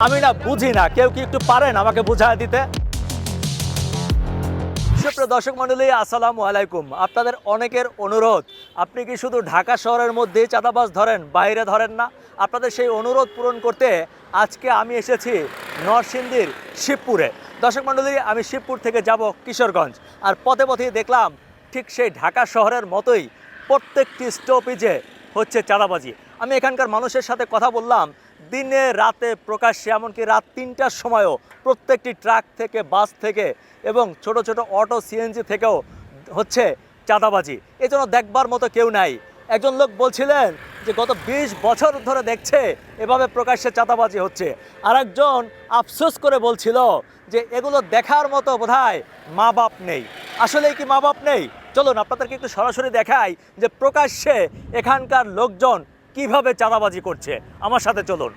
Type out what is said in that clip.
আমি না বুঝি না, কেউ কি একটু পারেন আমাকে বুঝায় দিতে? সুপ্রিয় দর্শক মণ্ডলী, আসসালামু আলাইকুম। আপনাদের অনেকের অনুরোধ, আপনি কি শুধু ঢাকা শহরের মধ্যেই চাঁদাবাজ ধরেন, বাইরে ধরেন না? আপনাদের সেই অনুরোধ পূরণ করতে আজকে আমি এসেছি নরসিংদীর শিবপুরে। দর্শক মণ্ডলী, আমি শিবপুর থেকে যাব কিশোরগঞ্জ, আর পথে পথেই দেখলাম ঠিক সেই ঢাকা শহরের মতোই প্রত্যেকটি স্টপেজে হচ্ছে চাঁদাবাজি। আমি এখানকার মানুষের সাথে কথা বললাম, দিনে রাতে প্রকাশ্যে, এমনকি রাত ৩টার সময়ও প্রত্যেকটি ট্রাক থেকে, বাস থেকে এবং ছোট ছোট অটো সিএনজি থেকেও হচ্ছে চাঁদাবাজি। এই জন্য দেখবার মতো কেউ নাই। একজন লোক বলছিলেন যে গত ২০ বছর ধরে দেখছে এভাবে প্রকাশ্যে চাঁদাবাজি হচ্ছে। আর একজন আফসোস করে বলছিল যে এগুলো দেখার মতো বোধহয় মা বাপ নেই। আসলেই কি মা বাপ নেই? চলুন আপনাদেরকে একটু সরাসরি দেখাই যে প্রকাশ্যে এখানকার লোকজন কিভাবে চাঁদাবাজি করছে। আমার সাথে চলুন।